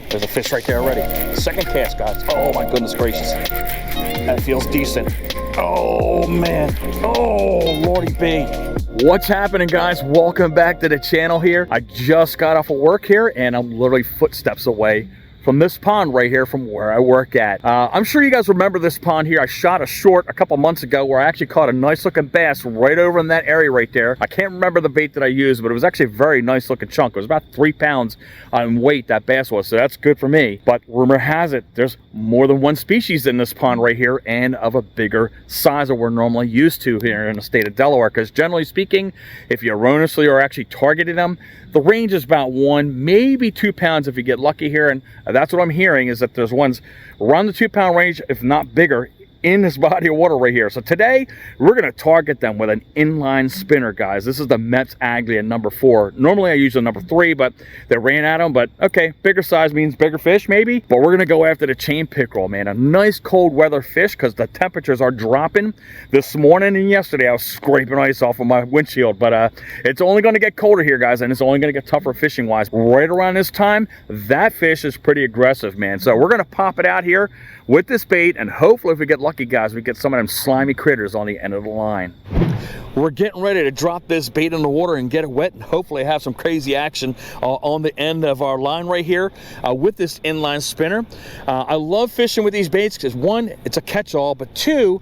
There's a fish right there already. Second cast, guys. Oh my goodness gracious. That feels decent. Oh man. Oh lordy B. What's happening, guys? Welcome back to the channel here. I just got off of work here and I'm literally footsteps away from this pond right here from where I work at. I'm sure you guys remember this pond here. I shot a short a couple months ago where I actually caught a nice looking bass right over in that area right there. I can't remember the bait that I used, but it was actually a very nice looking chunk. It was about 3 pounds in weight, that bass was, so that's good for me. But rumor has it, there's more than one species in this pond right here and of a bigger size than we're normally used to here in the state of Delaware, because generally speaking, if you erroneously are actually targeting them, the range is about 1, maybe 2 pounds if you get lucky here, and that's what I'm hearing is that there's ones around the 2 pound range, if not bigger, in this body of water right here. So today we're going to target them with an inline spinner, guys. This is the Mepps Aglia number 4. Normally I use the number 3, but they ran at them. But okay, bigger size means bigger fish maybe. But we're going to go after the chain pickerel, man. A nice cold weather fish because the temperatures are dropping. This morning and yesterday I was scraping ice off of my windshield. But it's only going to get colder here, guys, and it's only going to get tougher fishing wise. Right around this time, that fish is pretty aggressive, man. So we're going to pop it out here with this bait, and hopefully if we get lucky, guys, we get some of them slimy critters on the end of the line. We're getting ready to drop this bait in the water and get it wet and hopefully have some crazy action on the end of our line right here with this inline spinner. I love fishing with these baits because 1, it's a catch-all, but 2,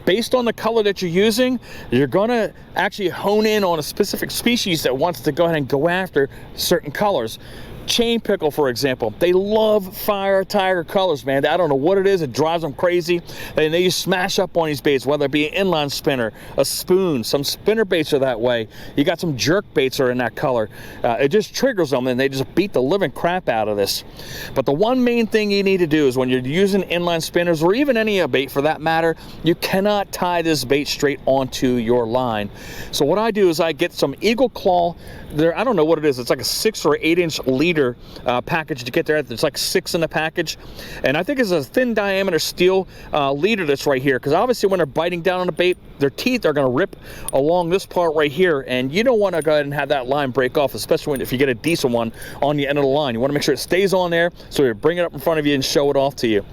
based on the color that you're using, you're gonna actually hone in on a specific species that wants to go ahead and go after certain colors. Chain pickerel, for example, they love Fire Tiger colors, man. I don't know what it is, it drives them crazy, and they just smash up on these baits, whether it be an inline spinner, a spoon. Some spinner baits are that way. You got some jerk baits are in that color. It just triggers them and they just beat the living crap out of this. But the one main thing you need to do is when you're using inline spinners, or even any bait for that matter, you cannot tie this bait straight onto your line. So what I do is I get some Eagle Claw. I don't know what it is, it's like a 6 or 8 inch leader package to get there. There's like 6 in the package, and I think it's a thin diameter steel leader that's right here, because obviously when they're biting down on the bait, their teeth are going to rip along this part right here, and you don't want to go ahead and have that line break off, especially if you get a decent one on the end of the line. You want to make sure it stays on there so you bring it up in front of you and show it off to you.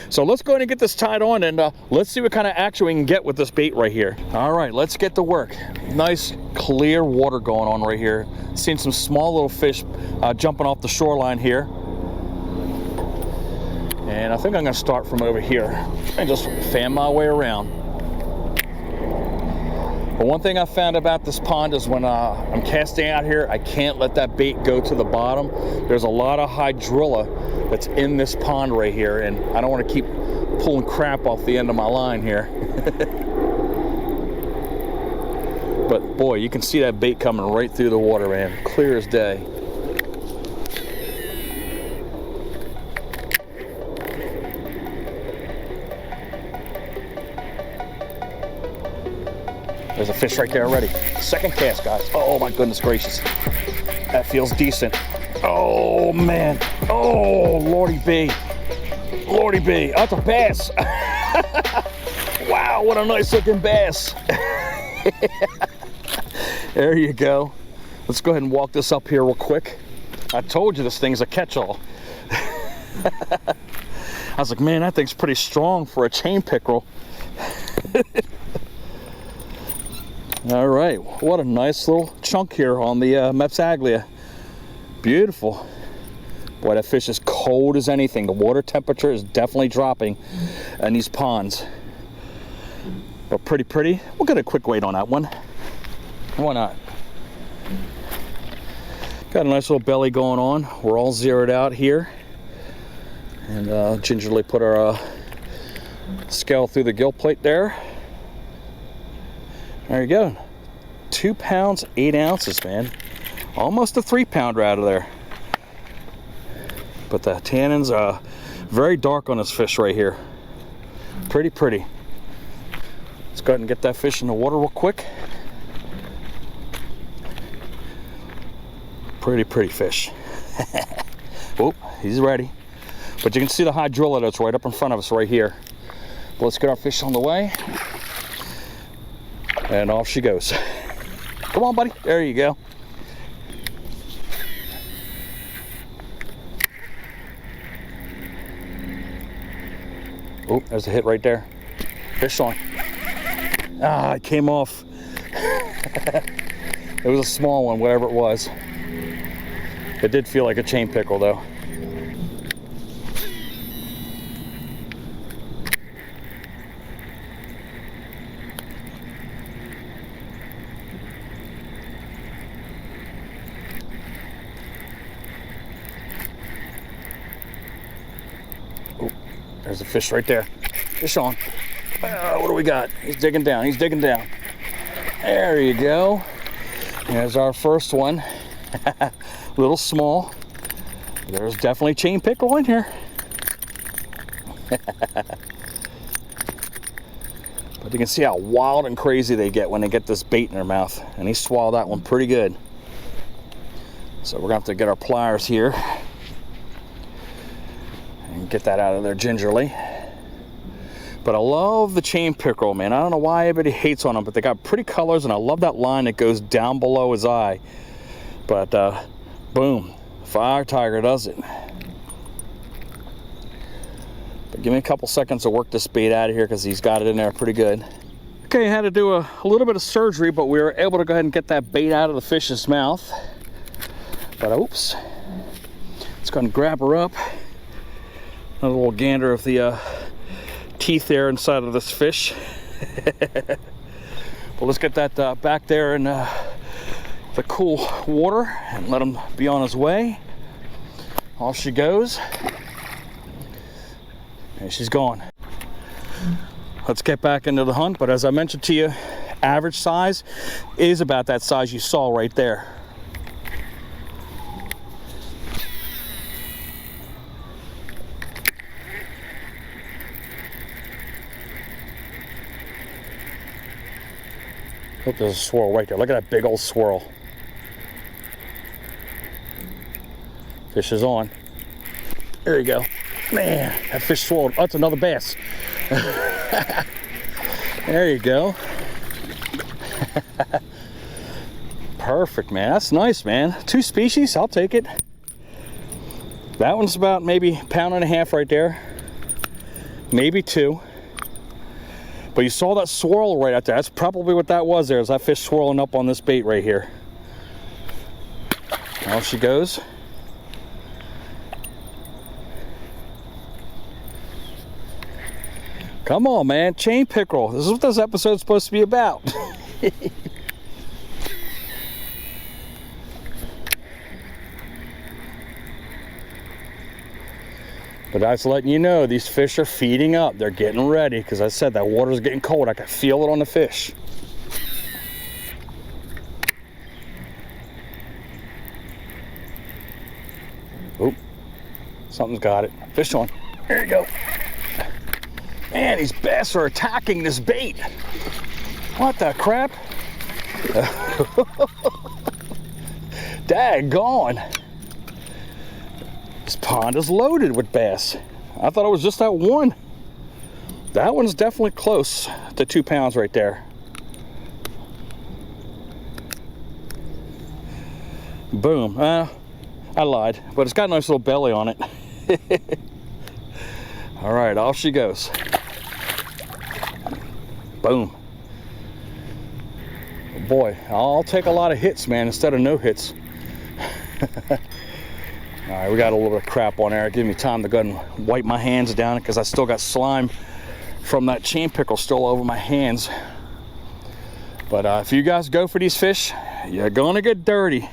So let's go ahead and get this tied on, and let's see what kind of action we can get with this bait right here. All right, let's get to work. Nice clear water going on right here. Seeing some small little fish jumping off the shoreline here. And I think I'm gonna start from over here and just fan my way around. But one thing I found about this pond is when I'm casting out here, I can't let that bait go to the bottom. There's a lot of hydrilla that's in this pond right here, and I don't want to keep pulling crap off the end of my line here. But boy, you can see that bait coming right through the water, man. Clear as day. There's a fish right there already. Second cast, guys. Oh my goodness gracious. That feels decent. Oh man. Oh lordy B. Lordy B. That's a bass. Wow, what a nice looking bass. There you go. Let's go ahead and walk this up here real quick. I told you this thing's a catch-all. I was like, man, that thing's pretty strong for a chain pickerel. All right, what a nice little chunk here on the Mepps Aglia. Beautiful. Boy, that fish is cold as anything. The water temperature is definitely dropping in these ponds. But pretty. We'll get a quick weight on that one. Why not? Got a nice little belly going on. We're all zeroed out here. And gingerly put our scale through the gill plate there. There you go. 2 pounds, 8 ounces, man. Almost a 3 pounder out of there. But the tannins are very dark on this fish right here. Pretty. Let's go ahead and get that fish in the water real quick. Pretty fish. Whoop, he's ready. But you can see the hydrilla that's right up in front of us right here. But let's get our fish on the way. And off she goes. Come on, buddy. There you go. Oh, there's a hit right there. Fish on. Ah, it came off. It was a small one, whatever it was. It did feel like a chain pickerel though. Oh, there's a fish right there. Fish on. What do we got? He's digging down. He's digging down. There you go. There's our first one. A little small. There's definitely chain pickerel in here. But you can see how wild and crazy they get when they get this bait in their mouth. And he swallowed that one pretty good. So we're gonna have to get our pliers here and get that out of there gingerly. But I love the chain pickerel, man. I don't know why everybody hates on them, but they got pretty colors, and I love that line that goes down below his eye. But boom, Fire Tiger does it. But give me a couple seconds to work this bait out of here because he's got it in there pretty good. Okay, I had to do a little bit of surgery, but we were able to go ahead and get that bait out of the fish's mouth. But oops, let's go ahead and grab her up. Another little gander of the teeth there inside of this fish. But let's get that back there in the cool water and let him be on his way. Off she goes. And she's gone. Let's get back into the hunt. But as I mentioned to you, average size is about that size you saw right there. Look, there's a swirl right there. Look at that big old swirl. Fish is on. There you go. Man, that fish swirled. Oh, that's another bass. There you go. Perfect, man. That's nice, man. 2 species, I'll take it. That one's about maybe 1.5 pounds right there. Maybe 2. But you saw that swirl right out there. That's probably what that was there, is that fish swirling up on this bait right here. Off she goes. Come on, man. Chain pickerel. This is what this episode's supposed to be about. But that's letting you know these fish are feeding up. They're getting ready, because I said that water's getting cold. I can feel it on the fish. Oop, something's got it. Fish on. There you go. Man, these bass are attacking this bait. What the crap? Daggone. This pond is loaded with bass. I thought it was just that one. That one's definitely close to 2 pounds right there. Boom. I lied, but it's got a nice little belly on it. All right, off she goes. Boom. Boy, I'll take a lot of hits, man, instead of no hits. All right, we got a little bit of crap on there. Give me time to go and wipe my hands down because I still got slime from that chain pickerel still over my hands. But if you guys go for these fish, you're gonna get dirty.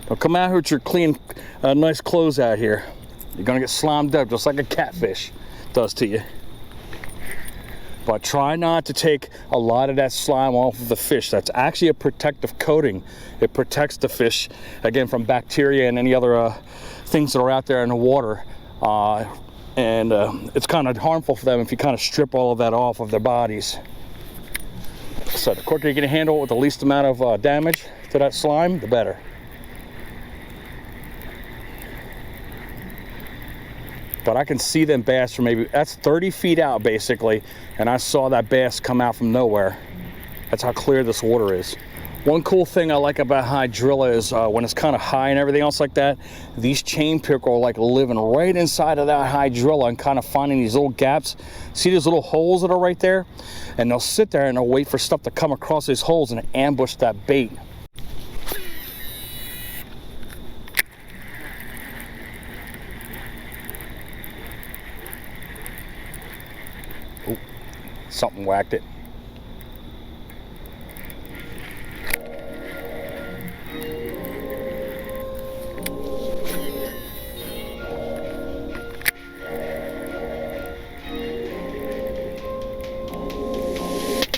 Don't come out here with your clean, nice clothes out here. You're gonna get slimed up just like a catfish does to you. But try not to take a lot of that slime off of the fish. That's actually a protective coating. It protects the fish, again, from bacteria and any other things that are out there in the water. And it's kind of harmful for them if you kind of strip all of that off of their bodies. So the quicker you can handle it with the least amount of damage to that slime, the better. But I can see them bass from maybe, that's 30 feet out basically, and I saw that bass come out from nowhere. That's how clear this water is. One cool thing I like about hydrilla is when it's kind of high and everything else like that, these chain pickerel are like living right inside of that hydrilla and kind of finding these little gaps. See these little holes that are right there? And they'll sit there and they'll wait for stuff to come across these holes and ambush that bait. Oh, something whacked it.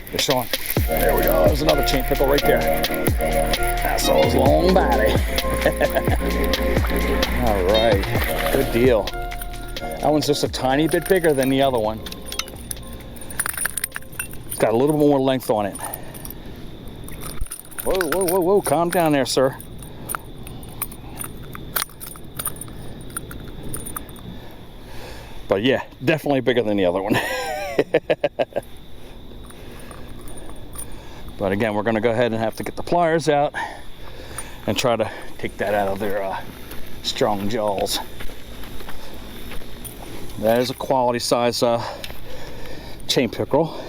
Fish on. There we go. There's another chain pickerel right there. That's all his long body. All right. Good deal. That one's just a tiny bit bigger than the other one. It's got a little more length on it. Whoa, whoa, whoa, whoa. Calm down there, sir. But yeah, definitely bigger than the other one. But again, we're going to go ahead and have to get the pliers out and try to take that out of their strong jaws. That is a quality size chain pickerel.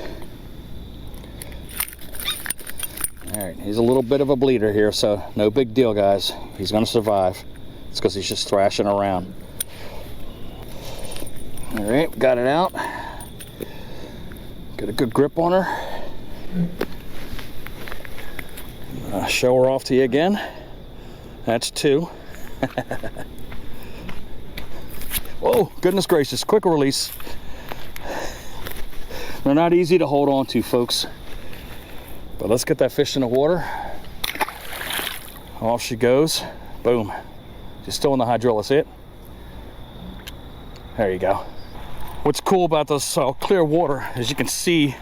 All right, he's a little bit of a bleeder here, so no big deal, guys. He's going to survive. It's because he's just thrashing around. All right, got it out. Get a good grip on her. Show her off to you again. That's two. Whoa, goodness gracious, quick release. They're not easy to hold on to, folks. But let's get that fish in the water. Off she goes. Boom. She's still in the hydrilla, see it? There you go. What's cool about this clear water, as you can see,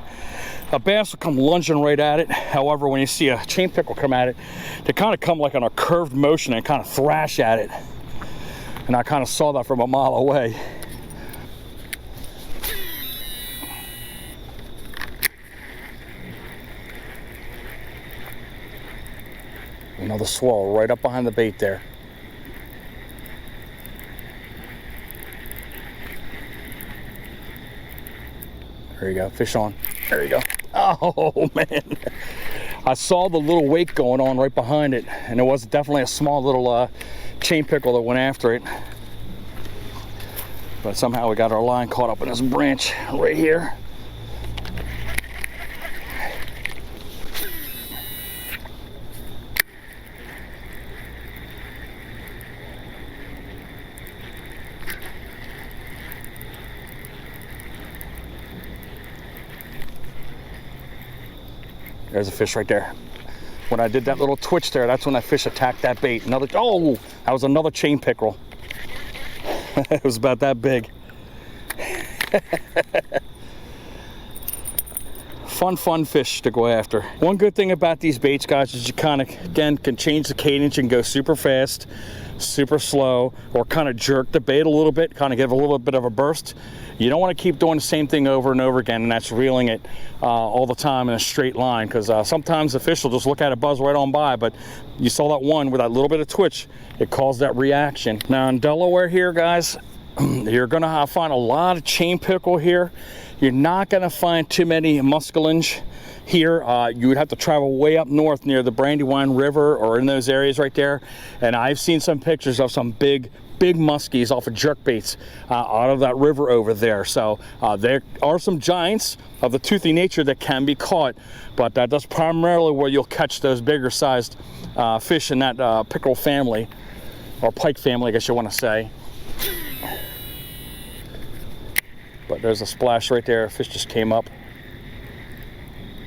a bass will come lunging right at it. However, when you see a chain pickerel come at it, they kind of come like on a curved motion and kind of thrash at it. And I kind of saw that from a mile away. Another swirl right up behind the bait there. There you go, fish on. There you go. Oh man, I saw the little wake going on right behind it, and there was definitely a small little chain pickerel that went after it. But somehow we got our line caught up in this branch right here. There's a fish right there. When I did that little twitch there, that's when that fish attacked that bait. Another, oh, that was another chain pickerel. It was about that big. Fun fish to go after. One good thing about these baits, guys, is you kind of, again, can change the cadence and go super fast, super slow, or kind of jerk the bait a little bit, kind of give a little bit of a burst. You don't want to keep doing the same thing over and over again, and that's reeling it all the time in a straight line, because sometimes the fish will just look at it, buzz right on by. But you saw that one with that little bit of twitch, it caused that reaction. Now in Delaware here, guys, you're going to find a lot of chain pickerel here. You're not going to find too many muskellunge here. You would have to travel way up north near the Brandywine River or in those areas right there. And I've seen some pictures of some big muskies off of jerk baits out of that river over there. So there are some giants of the toothy nature that can be caught, but that's primarily where you'll catch those bigger sized fish in that pickerel family, or pike family, I guess you want to say. But there's a splash right there. A fish just came up.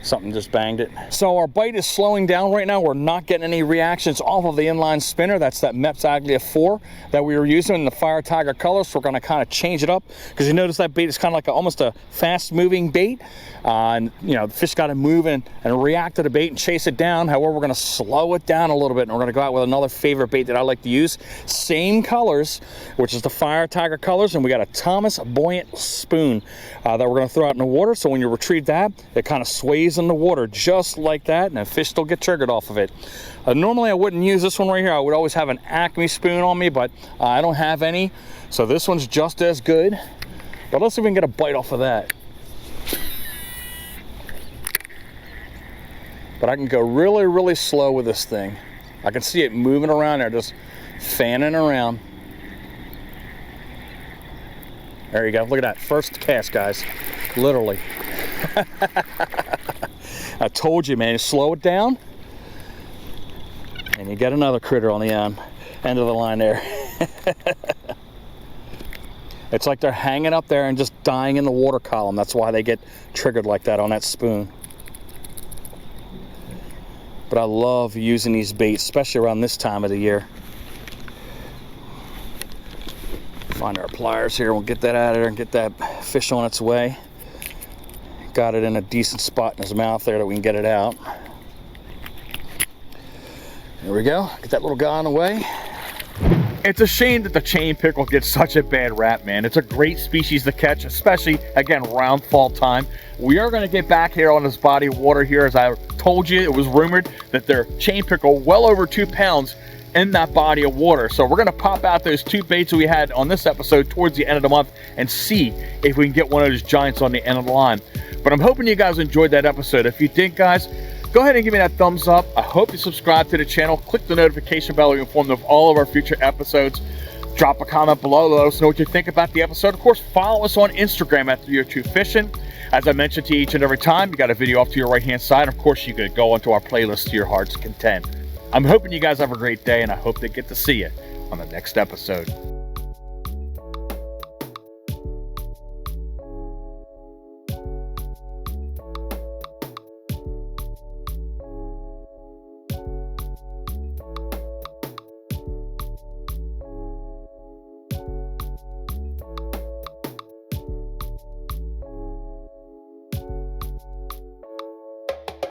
Something just banged it. So our bite is slowing down right now. We're not getting any reactions off of the inline spinner. That's that Mepps Aglia 4 that we were using in the Fire Tiger colors. So we're going to kind of change it up, because you notice that bait is kind of like almost a fast moving bait. And you know, the fish got to move and react to the bait and chase it down. However, we're going to slow it down a little bit, and we're going to go out with another favorite bait that I like to use. Same colors, which is the Fire Tiger colors, and we got a Thomas buoyant spoon that we're going to throw out in the water. So when you retrieve that, it kind of sways stays in the water just like that, and the fish still get triggered off of it. Normally I wouldn't use this one right here. I would always have an Acme spoon on me, but I don't have any, so this one's just as good. But let's see if we can get a bite off of that. But I can go really, really slow with this thing. I can see it moving around there, just fanning around. There you go. Look at that. First cast, guys. Literally. I told you, man. Slow it down. And you get another critter on the end of the line there. It's like they're hanging up there and just dying in the water column. That's why they get triggered like that on that spoon. But I love using these baits, especially around this time of the year. Find our pliers here. We'll get that out of there and get that fish on its way. Got it in a decent spot in his mouth there that we can get it out. There we go. Get that little guy on the way. It's a shame that the chain pickerel gets such a bad rap, man. It's a great species to catch, especially, again, around fall time. We are going to get back here on this body of water here. As I told you, it was rumored that they're chain pickerel well over 2 pounds in that body of water. So we're going to pop out those 2 baits that we had on this episode towards the end of the month and see if we can get one of those giants on the end of the line. But I'm hoping you guys enjoyed that episode. If you did, guys, go ahead and give me that thumbs up. I hope you subscribe to the channel. Click the notification bell to be informed of all of our future episodes. Drop a comment below. Let us know what you think about the episode. Of course, follow us on Instagram at 302 Fishing. As I mentioned to you each and every time, you got a video off to your right-hand side. Of course, you could go onto our playlist to your heart's content. I'm hoping you guys have a great day, and I hope they get to see you on the next episode.